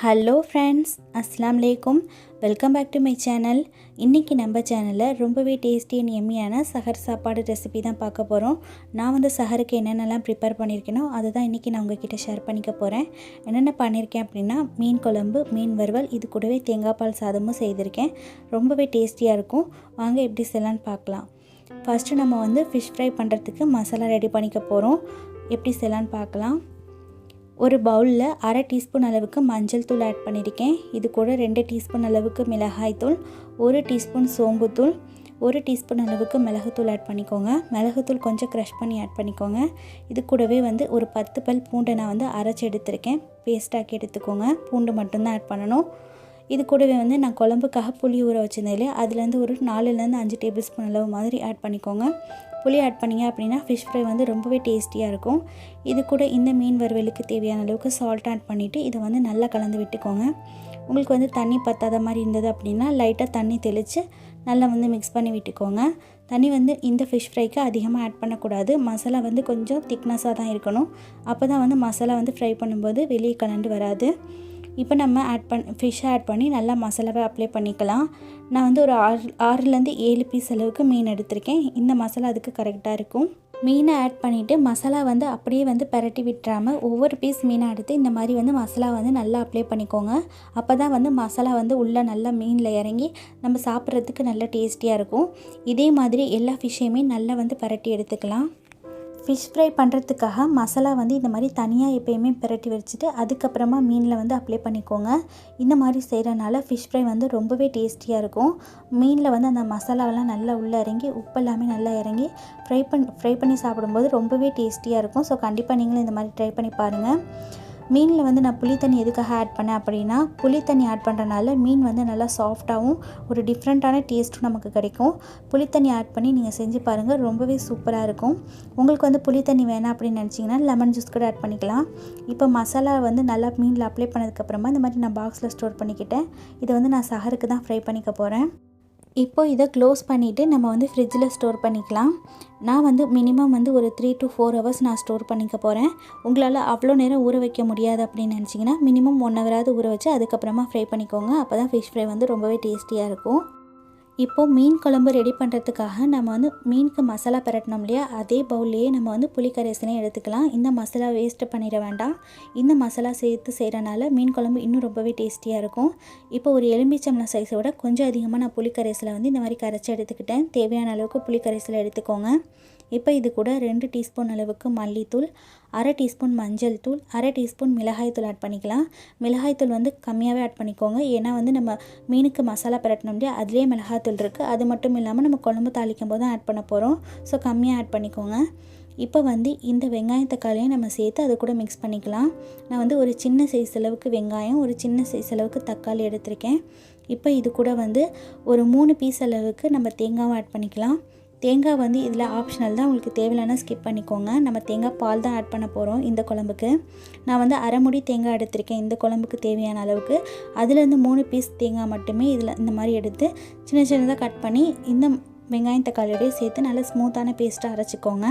Hello friends, அஸ்ஸலாமு அலைக்கும். Welcome back to my channel. இன்றைக்கி நம்ம சேனலில் ரொம்பவே டேஸ்டி அண்ட் எம்மியான சஹர் சாப்பாடு ரெசிபி தான் பார்க்க போகிறோம். நான் சஹருக்கு என்னென்னலாம் ப்ரிப்பேர் பண்ணியிருக்கேனோ அதை தான் இன்றைக்கி நான் உங்ககிட்ட ஷேர் பண்ணிக்க போகிறேன். என்னென்ன பண்ணியிருக்கேன் அப்படின்னா, மீன் குழம்பு, மீன் வறுவல், இது கூடவே தேங்காய் பால் சாதமும் செய்திருக்கேன். ரொம்பவே டேஸ்டியாக இருக்கும். வாங்க எப்படி செய்யலான்னு பார்க்கலாம். ஃபஸ்ட்டு நம்ம ஃபிஷ் ஃப்ரை பண்ணுறதுக்கு மசாலா ரெடி பண்ணிக்க போகிறோம். எப்படி செய்யலான்னு பார்க்கலாம். ஒரு பவுலில் அரை டீஸ்பூன் அளவுக்கு மஞ்சள் தூள் ஆட் பண்ணியிருக்கேன். இது கூட 2 டீஸ்பூன் அளவுக்கு மிளகாய் தூள், 1 டீஸ்பூன் சோம்புத்தூள், 1 டீஸ்பூன் அளவுக்கு மிளகுத்தூள் ஆட் பண்ணிக்கோங்க. மிளகுத்தூள் கொஞ்சம் க்ரஷ் பண்ணி ஆட் பண்ணிக்கோங்க. இது கூடவே ஒரு 10 பல் பூண்டை நான் அரைச்சி எடுத்திருக்கேன். பேஸ்டாக்கி எடுத்துக்கோங்க. பூண்டு மட்டும்தான் ஆட் பண்ணணும். இது கூடவே நான் குழம்புக்காக புளி ஊற வச்சிருந்தேன் இல்லையா, அதுலேருந்து ஒரு 4லேருந்து 5 டேபிள் ஸ்பூன் அளவு மாதிரி ஆட் பண்ணிக்கோங்க. புளி ஆட் பண்ணிங்க அப்படின்னா ஃபிஷ் ஃப்ரை ரொம்பவே டேஸ்டியாக இருக்கும். இது கூட இந்த மீன் வறுவலுக்கு தேவையான அளவுக்கு சால்ட் ஆட் பண்ணிவிட்டு இதை நல்லா கலந்து விட்டுக்கோங்க. உங்களுக்கு தண்ணி பத்தாத மாதிரி இருந்தது அப்படின்னா லைட்டாக தண்ணி தெளித்து நல்லா மிக்ஸ் பண்ணி விட்டுக்கோங்க. தண்ணி இந்த ஃபிஷ் ஃப்ரைக்கு அதிகமாக ஆட் பண்ணக்கூடாது. மசாலா கொஞ்சம் திக்னஸாக தான் இருக்கணும். அப்போ தான் மசாலா ஃப்ரை பண்ணும்போது வெளியே கலண்டு வராது. இப்போ நம்ம ஃபிஷ்ஷை ஆட் பண்ணி நல்லா மசாலாவை அப்ளை பண்ணிக்கலாம். நான் ஒரு 6லேருந்து 7 பீஸ் அளவுக்கு மீன் எடுத்திருக்கேன். இந்த மசாலா அதுக்கு கரெக்டாக இருக்கும். மீனை ஆட் பண்ணிவிட்டு மசாலா அப்படியே பரட்டி விட்டுறாமல் ஒவ்வொரு பீஸ் மீனை எடுத்து இந்த மாதிரி மசாலா நல்லா அப்ளை பண்ணிக்கோங்க. அப்போ தான் மசாலா உள்ளே நல்லா மீனில் இறங்கி நம்ம சாப்பிட்றதுக்கு நல்லா டேஸ்டியாக இருக்கும். இதே மாதிரி எல்லா ஃபிஷ்ஷையுமே நல்லா பரட்டி எடுத்துக்கலாம். ஃபிஷ் ஃப்ரை பண்ணுறதுக்காக மசாலா இந்த மாதிரி தனியாக எப்போயுமே பிரட்டி வச்சுட்டு அதுக்கப்புறமா மீனில் அப்ளை பண்ணிக்கோங்க. இந்த மாதிரி செய்கிறனால ஃபிஷ் ஃப்ரை ரொம்பவே டேஸ்டியாக இருக்கும். மீனில் அந்த மசாலாவெல்லாம் நல்லா உள்ளே இறங்கி உப்பு எல்லாமே நல்லா இறங்கி ஃப்ரை பண்ணி சாப்பிடும்போது ரொம்பவே டேஸ்டியாக இருக்கும். ஸோ கண்டிப்பாக நீங்களும் இந்த மாதிரி ட்ரை பண்ணி பாருங்கள். மீனில் நான் புளி தண்ணி எதுக்காக ஆட் பண்ணேன் அப்படின்னா, புளி தண்ணி ஆட் பண்ணுறனால மீன் நல்லா சாஃப்டாகவும் ஒரு டிஃப்ரெண்ட்டான டேஸ்ட்டும் நமக்கு கிடைக்கும். புளி தண்ணி ஆட் பண்ணி நீங்கள் செஞ்சு பாருங்கள். ரொம்பவே சூப்பராக இருக்கும். உங்களுக்கு புளி தண்ணி வேணாம் அப்படின்னு நினச்சிங்கன்னா லெமன் ஜூஸ் கூட ஆட் பண்ணிக்கலாம். இப்போ மசாலா நல்லா மீனில் அப்ளை பண்ணதுக்கப்புறமா இந்த மாதிரி நான் பாக்ஸில் ஸ்டோர் பண்ணிக்கிட்டேன். இதை நான் சஹருக்கு தான் ஃப்ரை பண்ணிக்க போகிறேன். இப்போது இதை க்ளோஸ் பண்ணிவிட்டு நம்ம ஃப்ரிட்ஜில் ஸ்டோர் பண்ணிக்கலாம். நான் மினிமம் ஒரு 3 to 4 ஹவர்ஸ் நான் ஸ்டோர் பண்ணிக்க போகிறேன். உங்களால் அவ்வளோ நேரம் ஊற வைக்க முடியாது அப்படின்னு நினச்சிங்கன்னா மினிமம் 1 ஹவராவது ஊற வச்சு அதுக்கப்புறமா ஃப்ரை பண்ணிக்கோங்க. அப்போ தான் ஃபிஷ் ஃப்ரை ரொம்பவே டேஸ்டியாக இருக்கும். இப்போது மீன் குழம்பு ரெடி பண்ணுறதுக்காக நம்ம மீனுக்கு மசாலா பரட்டணும் இல்லையா, அதே பவுல்லையே நம்ம புளிக்கரைசலையும் எடுத்துக்கலாம். இந்த மசாலா வேஸ்ட்டு பண்ணிட வேண்டாம். இந்த மசாலா சேர்த்து செய்கிறனால மீன் குழம்பு இன்னும் ரொம்பவே டேஸ்டியாக இருக்கும். இப்போ ஒரு எலுமிச்சம்பழம் சைஸை விட கொஞ்சம் அதிகமாக நான் புளிக்கரைசலை இந்த மாதிரி கரைச்சி எடுத்துக்கிட்டேன். தேவையான அளவுக்கு புளிக்கரைசலை எடுத்துக்கோங்க. இப்போ இது கூட 2 டீஸ்பூன் அளவுக்கு மல்லித்தூள், அரை டீஸ்பூன் மஞ்சள் தூள், அரை டீஸ்பூன் மிளகாய் தூள் ஆட் பண்ணிக்கலாம். மிளகாய் தூள் கம்மியாகவே ஆட் பண்ணிக்கோங்க. ஏன்னா நம்ம மீனுக்கு மசாலா பரட்டணும் இல்லையா, அதுலேயே மிளகாய் தூள் இருக்குது. அது மட்டும் இல்லாமல் நம்ம குழம்பு தாளிக்கும் போது தான் ஆட் பண்ண போகிறோம். ஸோ கம்மியாக ஆட் பண்ணிக்கோங்க. இப்போ இந்த வெங்காயம் தக்காளியும் நம்ம சேர்த்து அது கூட மிக்ஸ் பண்ணிக்கலாம். நான் ஒரு சின்ன சைஸ் அளவுக்கு வெங்காயம், ஒரு சின்ன சைஸ் அளவுக்கு தக்காளி எடுத்திருக்கேன். இப்போ இது கூட ஒரு 3 பீஸ் அளவுக்கு நம்ம தேங்காவும் ஆட் பண்ணிக்கலாம். தேங்காய் இதில் ஆப்ஷனல் தான். உங்களுக்கு தேவையான ஸ்கிப் பண்ணிக்கோங்க. நம்ம தேங்காய் பால் தான் ஆட் பண்ண போகிறோம் இந்த குழம்புக்கு. நான் அரை முடி தேங்காய் எடுத்திருக்கேன் இந்த குழம்புக்கு தேவையான அளவுக்கு. அதுலேருந்து 3 பீஸ் தேங்காய் மட்டுமே இதில் இந்த மாதிரி எடுத்து சின்ன சின்னதாக கட் பண்ணி இந்த வெங்காயம் தக்காளியோடய சேர்த்து நல்லா ஸ்மூத்தான பேஸ்ட்டாக அரைச்சிக்கோங்க.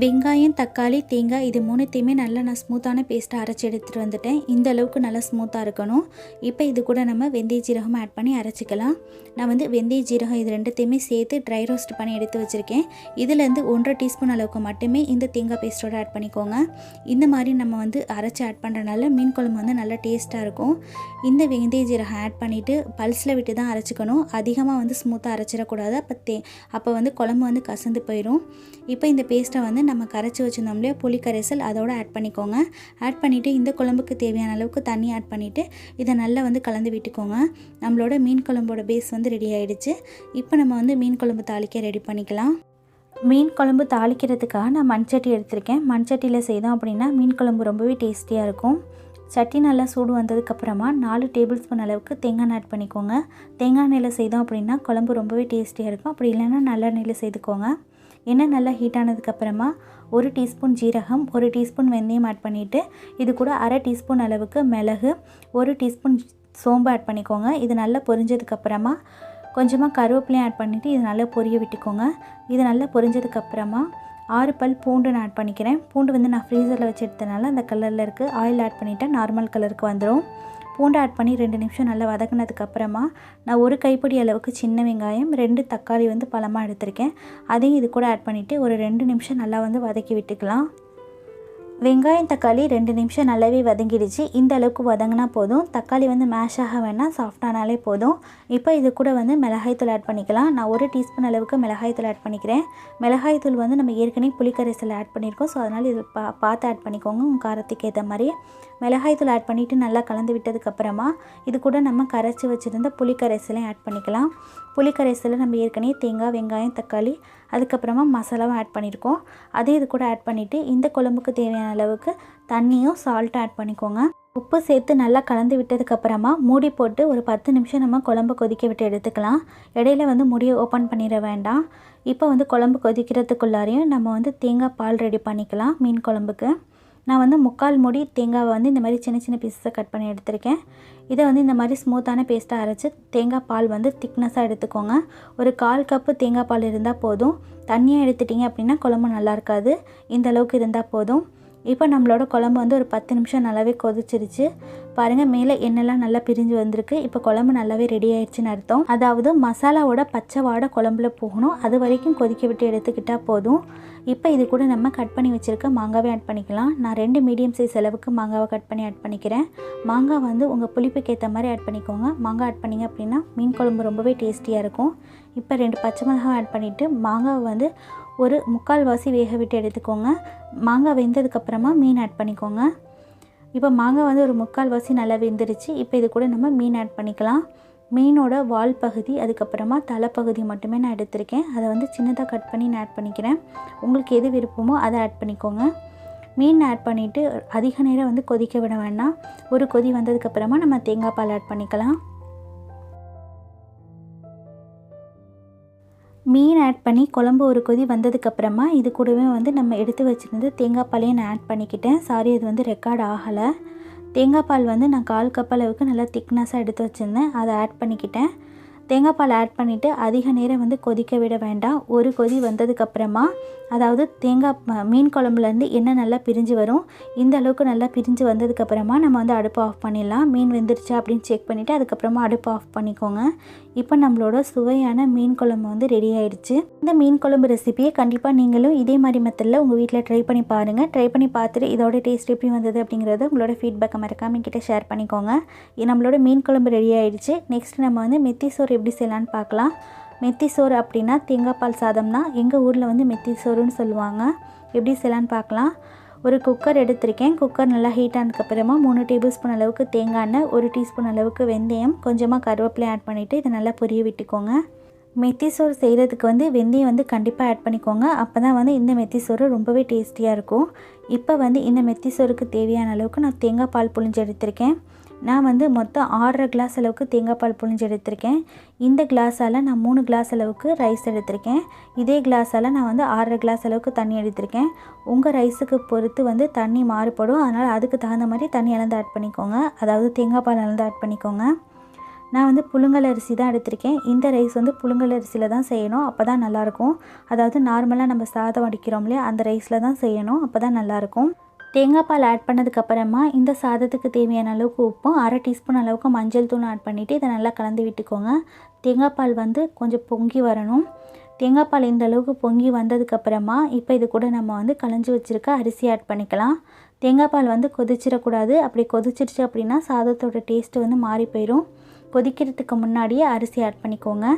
வெங்காயம், தக்காளி, தேங்காய் இது 3த்தையுமே நல்லா நான் ஸ்மூத்தான பேஸ்ட்டாக அரைச்சி எடுத்துகிட்டு வந்துட்டேன். இந்த அளவுக்கு நல்லா ஸ்மூத்தாக இருக்கணும். இப்போ இது கூட நம்ம வெந்தய ஜீரகம் ஆட் பண்ணி அரைச்சிக்கலாம். நான் வெந்தய ஜீரகம் இது 2த்தையுமே சேர்த்து ட்ரை ரோஸ்ட் பண்ணி எடுத்து வச்சுருக்கேன். இதுலேருந்து 1.5 டீஸ்பூன் அளவுக்கு மட்டுமே இந்த தேங்காய் பேஸ்ட்டோடு ஆட் பண்ணிக்கோங்க. இந்த மாதிரி நம்ம அரைச்சி ஆட் பண்ணுறனால மீன் குழம்பு நல்லா டேஸ்ட்டாக இருக்கும். இந்த வெந்தய ஜீரகம் ஆட் பண்ணிவிட்டு பல்ஸில் விட்டு தான் அரைச்சிக்கணும். அதிகமாக ஸ்மூத்தாக அரைச்சிடக்கூடாது. அப்போ குழம்பு கசந்து போயிடும். இப்போ இந்த பேஸ்ட்டை நம்ம கரைச்சி வச்சுருந்தோம் இல்லையா, புளி கரைசல், அதோடு ஆட் பண்ணிக்கோங்க. ஆட் பண்ணிவிட்டு இந்த குழம்புக்கு தேவையான அளவுக்கு தண்ணி ஆட் பண்ணிவிட்டு இதை நல்லா கலந்து விட்டுக்கோங்க. நம்மளோட மீன் குழம்போட பேஸ் ரெடி ஆகிடுச்சு. இப்போ நம்ம மீன் குழம்பு தாளிக்க ரெடி பண்ணிக்கலாம். மீன் குழம்பு தாளிக்கிறதுக்காக நான் மண்சட்டி எடுத்திருக்கேன். மண்சட்டியில் செய்தோம் அப்படின்னா மீன் குழம்பு ரொம்பவே டேஸ்டியாக இருக்கும். சட்டி நல்லா சூடு வந்ததுக்கப்புறமா 4 டேபிள் ஸ்பூன் அளவுக்கு தேங்காய் எண்ணெய் ஆட் பண்ணிக்கோங்க. தேங்காய் எண்ணெயில் செய்தோம் அப்படின்னா குழம்பு ரொம்பவே டேஸ்டியாக இருக்கும். அப்படி இல்லைன்னா நல்லெண்ணெயில் செய்துக்கோங்க. எண்ணெய் நல்லா ஹீட் ஆனதுக்கப்புறமா 1 டீஸ்பூன் ஜீரகம், 1 டீஸ்பூன் வெந்தயம் ஆட் பண்ணிவிட்டு இது கூட அரை டீஸ்பூன் அளவுக்கு மிளகு, 1 டீஸ்பூன் சோம்பு ஆட் பண்ணிக்கோங்க. இது நல்லா பொரிஞ்சதுக்கப்புறமா கொஞ்சமாக கருவேப்பிலையும் ஆட் பண்ணிவிட்டு இது நல்லா பொரிய விட்டுக்கோங்க. இது நல்லா பொரிஞ்சதுக்கப்புறமா 6 பல் பூண்டு நான் ஆட் பண்ணிக்கிறேன். பூண்டு வந்து நான் ஃப்ரீசரில் வச்சு எடுத்தனால அந்த கலரில் இருக்குது. ஆயில் ஆட் பண்ணிவிட்டேன், நார்மல் கலருக்கு வந்துடும். பூண்டு ஆட் பண்ணி 2 நிமிஷம் நல்லா வதக்கினதுக்கப்புறமா நான் 1 கைப்பிடி அளவுக்கு சின்ன வெங்காயம், 2 தக்காளி வந்து பழமாக எடுத்திருக்கேன். அதையும் இது கூட ஆட் பண்ணிவிட்டு ஒரு 2 நிமிஷம் நல்லா வந்து வதக்கி விட்டுக்கலாம். வெங்காயம் தக்காளி 2 நிமிஷம் நல்லாவே வதங்கிடுச்சு. இந்த அளவுக்கு வதங்கினா போதும். தக்காளி வந்து மேஷ் ஆக வேணாம், சாஃப்டானாலே போதும். இப்போ இது கூட வந்து மிளகாய்த்தூள் ஆட் பண்ணிக்கலாம். நான் 1 டீஸ்பூன் அளவுக்கு மிளகாய்த்தூள் ஆட் பண்ணிக்கிறேன். மிளகாய்த்தூள் வந்து நம்ம ஏற்கனவே புளிக்கரைசல் ஆட் பண்ணியிருக்கோம். ஸோ அதனால் இது பார்த்து ஆட் பண்ணிக்கோங்க உங்கள் காரத்துக்கு ஏற்ற மாதிரி. மிளகாய்த்தூள் ஆட் பண்ணிவிட்டு நல்லா கலந்து விட்டதுக்கப்புறமா இது கூட நம்ம கரைச்சி வச்சுருந்த புளிக்கரைசலையும் ஆட் பண்ணிக்கலாம். புளிக்கரைசலில் நம்ம ஏற்கனவே தேங்காய், வெங்காயம், தக்காளி அதுக்கப்புறமா மசாலாவும் ஆட் பண்ணியிருக்கோம். அதே இது கூட ஆட் பண்ணிவிட்டு இந்த குழம்புக்கு தேவையான அளவுக்கு தண்ணியும் சால்ட்டும் ஆட் பண்ணிக்கோங்க. உப்பு சேர்த்து நல்லா கலந்து விட்டதுக்கப்புறமா மூடி போட்டு ஒரு 10 நிமிஷம் நம்ம குழம்பு கொதிக்க விட்டு எடுத்துக்கலாம். இடையில வந்து மூடியை ஓப்பன் பண்ணிட வேண்டாம். இப்போ வந்து குழம்பு கொதிக்கிறதுக்குள்ளாரையும் நம்ம வந்து தேங்காய் பால் ரெடி பண்ணிக்கலாம். மீன் குழம்புக்கு நான் வந்து 3/4 மூடி தேங்காவை வந்து இந்த மாதிரி சின்ன சின்ன பீஸஸை கட் பண்ணி எடுத்திருக்கேன். இதை வந்து இந்த மாதிரி ஸ்மூத்தான பேஸ்ட்டாக அரைச்சி தேங்காய் பால் வந்து திக்னஸாக எடுத்துக்கோங்க. ஒரு 1/4 கப்பு தேங்காய் பால் இருந்தால் போதும். தண்ணியாக எடுத்துட்டிங்க அப்படின்னா குழம்பு நல்லா இருக்காது. இந்த அளவுக்கு இருந்தால் போதும். இப்போ நம்மளோட குழம்பு வந்து ஒரு 10 நிமிஷம் நல்லாவே கொதிச்சிருச்சு. பாருங்கள், மேலே எண்ணெய்லாம் நல்லா பிரிஞ்சு வந்திருக்கு. இப்போ குழம்பு நல்லாவே ரெடி ஆயிடுச்சுன்னு அர்த்தம். அதாவது மசாலாவோட பச்சை வாடை குழம்புல போகணும். அது வரைக்கும் கொதிக்க விட்டு எடுத்துக்கிட்டால் போதும். இப்போ இது கூட நம்ம கட் பண்ணி வச்சுருக்க மாங்காவே ஆட் பண்ணிக்கலாம். நான் 2 மீடியம் சைஸ் அளவுக்கு மாங்காவை கட் பண்ணி ஆட் பண்ணிக்கிறேன். மாங்காய் வந்து உங்கள் புளிப்புக்கு ஏற்ற மாதிரி ஆட் பண்ணிக்கோங்க. மாங்காய் ஆட் பண்ணிங்க அப்படின்னா மீன் குழம்பு ரொம்பவே டேஸ்டியாக இருக்கும். இப்போ 2 பச்சை மிளகாய் ஆட் பண்ணிவிட்டு மாங்காவை வந்து ஒரு 3/4 வாசி வேக விட்டு எடுத்துக்கோங்க. மாங்காய் வெந்ததுக்கப்புறமா மீன் ஆட் பண்ணிக்கோங்க. இப்போ மாங்காய் வந்து ஒரு 3/4 வாசி நல்லா வெந்துருச்சு. இப்போ இது கூட நம்ம மீன் ஆட் பண்ணிக்கலாம். மீனோட வால் பகுதி அதுக்கப்புறமா தலைப்பகுதி மட்டுமே நான் எடுத்திருக்கேன். அதை வந்து சின்னதாக கட் பண்ணி நான் ஆட் பண்ணிக்கிறேன். உங்களுக்கு எது விருப்பமோ அதை ஆட் பண்ணிக்கோங்க. மீன் ஆட் பண்ணிவிட்டு அதிக நேரம் வந்து கொதிக்க விட வேண்டாம். ஒரு கொதி வந்ததுக்கப்புறமா நம்ம தேங்காய் பால் ஆட் பண்ணிக்கலாம். மீன் ஆட் பண்ணி குழம்பு ஒரு கொதி வந்ததுக்கப்புறமா இது கூடவே வந்து நம்ம எடுத்து வச்சுருந்து தேங்காய் பாலையும் நான் ஆட் பண்ணிக்கிட்டேன். சாரி, இது வந்து ரெக்கார்ட் ஆகலை. தேங்காய் பால் வந்து நான் 1/4 கப் அளவுக்கு நல்லா திக்னஸாக எடுத்து வச்சுருந்தேன். அதை ஆட் பண்ணிக்கிட்டேன். தேங்காய் பால் ஆட் பண்ணிவிட்டு அதிக நேரம் வந்து கொதிக்க விட வேண்டாம். ஒரு கொதி வந்ததுக்கப்புறமா, அதாவது மீன் குழம்புலேருந்து எண்ணெய் நல்லா பிரிஞ்சு வரும். இந்த அளவுக்கு நல்லா பிரிஞ்சு வந்ததுக்கப்புறமா நம்ம வந்து அடுப்பு ஆஃப் பண்ணிடலாம். மீன் வெந்துருச்சா அப்படின்னு செக் பண்ணிவிட்டு அதுக்கப்புறமா அடுப்பு ஆஃப் பண்ணிக்கோங்க. இப்போ நம்மளோட சுவையான மீன் குழம்பு வந்து ரெடி ஆயிடுச்சு. இந்த மீன் குழம்பு ரெசிபியை கண்டிப்பாக நீங்களும் இதே மாதிரி மெத்தடில் உங்கள் வீட்டில் ட்ரை பண்ணி பாருங்கள். ட்ரை பண்ணி பார்த்துட்டு இதோட டேஸ்ட் எப்படி வந்தது அப்படிங்கிறத உங்களோட ஃபீட்பேக்கை மறக்காம என்கிட்ட ஷேர் பண்ணிக்கோங்க. நம்மளோட மீன் குழம்பு ரெடி ஆயிடுச்சு. நெக்ஸ்ட் நம்ம வந்து மெத்தி சோறு எப்படி செய்யலான்னு பார்க்கலாம். மெத்தி சோறு அப்படின்னா தேங்காய் பால் சாதம் தான். எங்கள் ஊரில் வந்து மெத்தி சோறுன்னு சொல்லுவாங்க. எப்படி செய்யலான்னு பார்க்கலாம். ஒரு குக்கர் எடுத்திருக்கேன். குக்கர் நல்லா ஹீட் ஆனதுக்கப்புறமா 3 டேபிள் ஸ்பூன் அளவுக்கு தேங்காய் எண்ணெய், 1 டீஸ்பூன் அளவுக்கு வெந்தயம், கொஞ்சமாக கருவேப்பிலை ஆட் பண்ணிவிட்டு இதை நல்லா பொரிய விட்டுக்கோங்க. மெத்தி சோறு செய்கிறதுக்கு வந்து வெந்தயம் வந்து கண்டிப்பாக ஆட் பண்ணிக்கோங்க. அப்போ தான் வந்து இந்த மெத்தி சோறு ரொம்பவே டேஸ்டியாக இருக்கும். இப்போ வந்து இந்த மெத்தி சோறுக்கு தேவையான அளவுக்கு நான் தேங்காய் பால் புழிஞ்சு எடுத்திருக்கேன். நான் வந்து மொத்தம் 6.5 கிளாஸ் அளவுக்கு தேங்காய் பால் புழிஞ்சு எடுத்திருக்கேன். இந்த கிளாஸால் நான் 3 கிளாஸ் அளவுக்கு ரைஸ் எடுத்திருக்கேன். இதே கிளாஸால் நான் வந்து 6.5 கிளாஸ் அளவுக்கு தண்ணி எடுத்திருக்கேன். உங்கள் ரைஸுக்கு பொறுத்து வந்து தண்ணி மாறுபடும். அதனால் அதுக்கு தகுந்த மாதிரி தண்ணி அளந்து ஆட் பண்ணிக்கோங்க. அதாவது தேங்காய் பால் அளந்து ஆட் பண்ணிக்கோங்க. நான் வந்து புழுங்கல் அரிசி தான் எடுத்திருக்கேன். இந்த ரைஸ் வந்து புழுங்கல் அரிசியில் தான் செய்யணும். அப்போ தான் நல்லாயிருக்கும். அதாவது நார்மலாக நம்ம சாதம் வடிக்கிறோம் இல்லையா, அந்த ரைஸில் தான் செய்யணும். அப்போ தான் நல்லாயிருக்கும். தேங்காய் பால் ஆட் பண்ணதுக்கப்புறமா இந்த சாதத்துக்கு தேவையான அளவுக்கு உப்பும் 1/2 டீஸ்பூன் அளவுக்கு மஞ்சள் தூள் ஆட் பண்ணிவிட்டு இதை நல்லா கலந்து விட்டுக்கோங்க. தேங்காய் பால் வந்து கொஞ்சம் பொங்கி வரணும். தேங்காய் பால் இந்த அளவுக்கு பொங்கி வந்ததுக்கப்புறமா இப்போ இது கூட நம்ம வந்து களைஞ்சி வச்சுருக்க அரிசி ஆட் பண்ணிக்கலாம். தேங்காய் பால் வந்து கொதிச்சிடக்கூடாது. அப்படி கொதிச்சிருச்சு அப்படின்னா சாதத்தோட டேஸ்ட்டு வந்து மாறி போயிடும். கொதிக்கிறதுக்கு முன்னாடியே அரிசி ஆட் பண்ணிக்கோங்க.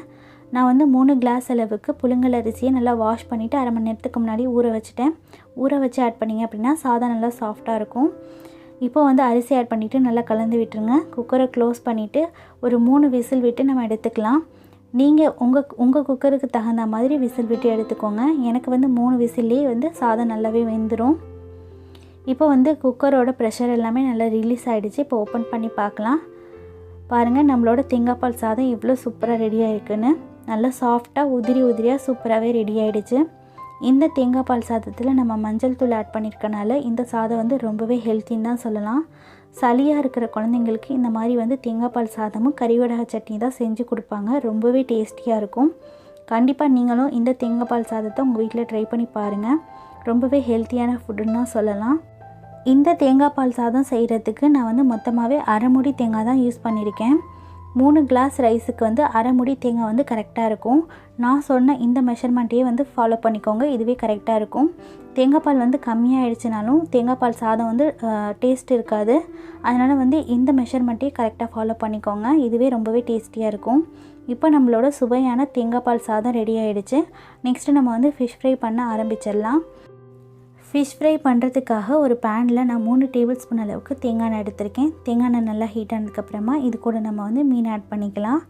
நான் வந்து 3 கிளாஸ் அளவுக்கு புழுங்கல் அரிசியை நல்லா வாஷ் பண்ணிவிட்டு 1/2 மணி நேரத்துக்கு முன்னாடி ஊற வச்சுட்டேன். ஊற வச்சு ஆட் பண்ணிங்க அப்படின்னா சாதம் நல்லா சாஃப்டாக இருக்கும். இப்போ வந்து அரிசி ஆட் பண்ணிவிட்டு நல்லா கலந்து விட்டுருங்க. குக்கரை க்ளோஸ் பண்ணிவிட்டு ஒரு 3 விசில் விட்டு நம்ம எடுத்துக்கலாம். நீங்கள் உங்கள் குக்கருக்கு தகுந்த மாதிரி விசில் விட்டு எடுத்துக்கோங்க. எனக்கு வந்து 3 விசில்லேயே வந்து சாதம் நல்லாவே வெந்துடும். இப்போ வந்து குக்கரோட ப்ரெஷர் எல்லாமே நல்லா ரிலீஸ் ஆகிடுச்சு. இப்போ ஓப்பன் பண்ணி பார்க்கலாம். பாருங்கள், நம்மளோட தேங்காய் பால் சாதம் எவ்வளோ சூப்பராக ரெடியாக இருக்குன்னு. நல்லா சாஃப்டாக உதிரியாக சூப்பராகவே ரெடி ஆகிடுச்சு. இந்த தேங்காய் பால் சாதத்தில் நம்ம மஞ்சள் தூள் ஆட் பண்ணியிருக்கனால இந்த சாதம் வந்து ரொம்பவே ஹெல்த்தின்னு தான் சொல்லலாம். சளியாக இருக்கிற குழந்தைங்களுக்கு இந்த மாதிரி வந்து தேங்காய் பால் சாதமும் கறிவடகை சட்னி தான் செஞ்சு கொடுப்பாங்க. ரொம்பவே டேஸ்டியாக இருக்கும். கண்டிப்பாக நீங்களும் இந்த தேங்காய் பால் சாதத்தை உங்கள் வீட்டில் ட்ரை பண்ணி பாருங்கள். ரொம்பவே ஹெல்த்தியான ஃபுட்டுன்னு தான் சொல்லலாம். இந்த தேங்காய் பால் சாதம் செய்கிறதுக்கு நான் வந்து மொத்தமாகவே அரை மூடி தேங்காய் தான் யூஸ் பண்ணியிருக்கேன். 3 கிளாஸ் ரைஸுக்கு வந்து அரை மூடி தேங்காய் வந்து கரெக்டாக இருக்கும். நான் சொன்ன இந்த மெஷர்மெண்ட்டையே வந்து ஃபாலோ பண்ணிக்கோங்க, இதுவே கரெக்டாக இருக்கும். தேங்காய் பால் வந்து கம்மியாகிடுச்சுனாலும் தேங்காய் பால் சாதம் வந்து டேஸ்ட் இருக்காது. அதனால் வந்து இந்த மெஷர்மெண்ட்டையே கரெக்டாக ஃபாலோ பண்ணிக்கோங்க, இதுவே ரொம்பவே டேஸ்டியாக இருக்கும். இப்போ நம்மளோட சுவையான தேங்காய் பால் சாதம் ரெடி ஆகிடுச்சு. நெக்ஸ்ட்டு நம்ம வந்து ஃபிஷ் ஃப்ரை பண்ண ஆரம்பிச்சிடலாம். ஃபிஷ் ஃப்ரை பண்ணுறதுக்காக ஒரு பேனில் நான் 3 டேபிள் ஸ்பூன் அளவுக்கு தேங்காய் எண்ணெய் எடுத்திருக்கேன். தேங்காய் எண்ணெய் நல்லா ஹீட் ஆனதுக்கப்புறமா இது கூட நம்ம வந்து மீன் ஆட் பண்ணிக்கலாம்.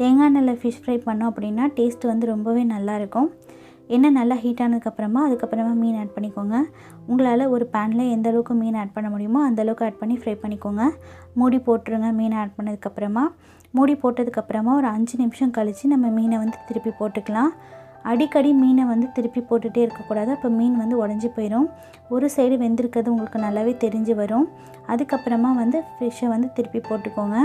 தேங்காய் எண்ணெயில் ஃபிஷ் ஃப்ரை பண்ணோம் அப்படின்னா டேஸ்ட் வந்து ரொம்பவே நல்லாயிருக்கும். எண்ணெய் நல்லா ஹீட் ஆனதுக்கப்புறமா அதுக்கப்புறமா மீன் ஆட் பண்ணிக்கோங்க. உங்களால் ஒரு பேனில் எந்த அளவுக்கு மீன் ஆட் பண்ண முடியுமோ அந்தளவுக்கு ஆட் பண்ணி ஃப்ரை பண்ணிக்கோங்க. மூடி போட்டுருங்க. மீன் ஆட் பண்ணதுக்கப்புறமா மூடி போட்டதுக்கப்புறமா ஒரு 5 நிமிஷம் கழித்து நம்ம மீனை வந்து திருப்பி போட்டுக்கலாம். அடிக்கடி மீனை வந்து திருப்பி போட்டுகிட்டே இருக்கக்கூடாது, அப்போ மீன் வந்து உடஞ்சி போயிடும். ஒரு சைடு வெந்திருக்கிறது உங்களுக்கு நல்லாவே தெரிஞ்சு வரும். அதுக்கப்புறமா வந்து ஃபிஷ்ஷை வந்து திருப்பி போட்டுக்கோங்க.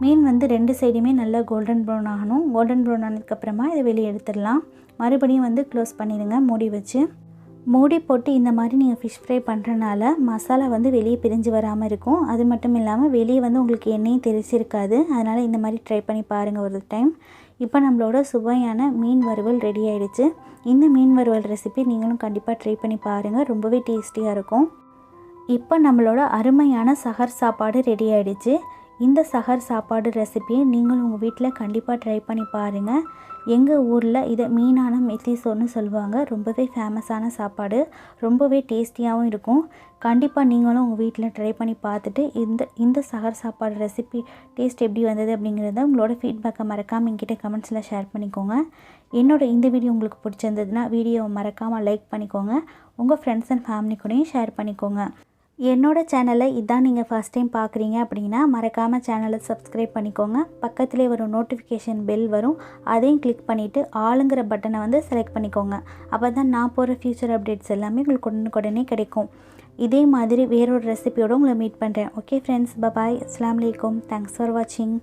மீன் வந்து 2 சைடுமே நல்லா கோல்டன் ப்ரௌன் ஆகணும். கோல்டன் ப்ரௌன் ஆனதுக்கப்புறமா இதை வெளியே எடுத்துடலாம். மறுபடியும் வந்து க்ளோஸ் பண்ணிடுங்க மூடி வச்சு. மூடி போட்டு இந்த மாதிரி நீங்கள் ஃபிஷ் ஃப்ரை பண்ணுறனால மசாலா வந்து வெளியே பிரிஞ்சு வராமல் இருக்கும். அது மட்டும் இல்லாமல் வெளியே வந்து உங்களுக்கு எண்ணெயும் தெரிச்சிருக்காது. அதனால் இந்த மாதிரி ட்ரை பண்ணி பாருங்கள் ஒரு டைம். இப்போ நம்மளோட சுவையான மீன் வறுவல் ரெடி ஆகிடுச்சு. இந்த மீன் வறுவல் ரெசிபி நீங்களும் கண்டிப்பாக ட்ரை பண்ணி பாருங்கள், ரொம்பவே டேஸ்டியாக இருக்கும். இப்போ நம்மளோட அருமையான சஹர் சாப்பாடு ரெடி ஆகிடுச்சு. இந்த சஹர் சாப்பாடு ரெசிபியை நீங்களும் உங்கள் வீட்டில் கண்டிப்பாக ட்ரை பண்ணி பாருங்கள். எங்கள் ஊரில் இதை மீனான மெத்தி சோறுன்னு சொல்லுவாங்க. ரொம்பவே ஃபேமஸான சாப்பாடு, ரொம்பவே டேஸ்டியாகவும் இருக்கும். கண்டிப்பாக நீங்களும் உங்கள் வீட்டில் ட்ரை பண்ணி பார்த்துட்டு இந்த சஹர் சாப்பாடு ரெசிபி டேஸ்ட் எப்படி வந்தது அப்படிங்கிறத உங்களோட ஃபீட்பேக்கை மறக்காமல் என்கிட்ட கமெண்ட்ஸில் ஷேர் பண்ணிக்கோங்க. இந்த வீடியோ உங்களுக்கு பிடிச்சிருந்ததுன்னா வீடியோவை மறக்காமல் லைக் பண்ணிக்கோங்க. உங்கள் ஃப்ரெண்ட்ஸ் அண்ட் ஃபேமிலி கூடயும் ஷேர் பண்ணிக்கோங்க. என்னோட சேனலை இதான் நீங்கள் ஃபஸ்ட் டைம் பார்க்குறீங்க அப்படின்னா மறக்காமல் சேனலை சப்ஸ்கிரைப் பண்ணிக்கோங்க. பக்கத்துலேயே ஒரு நோட்டிஃபிகேஷன் பெல் வரும், அதையும் கிளிக் பண்ணிவிட்டு ஆளுங்கிற பட்டனை வந்து செலக்ட் பண்ணிக்கோங்க. அப்போ தான் நான் போகிற ஃப்யூச்சர் அப்டேட்ஸ் எல்லாமே உங்களுக்கு உடனே கிடைக்கும். இதே மாதிரி வேறொரு ரெசிபியோடு உங்களை மீட் பண்ணுறேன். ஓகே ஃப்ரெண்ட்ஸ், பபாய், அஸ்ஸலாமு அலைக்கும். தேங்க்ஸ் ஃபார் வாட்சிங்.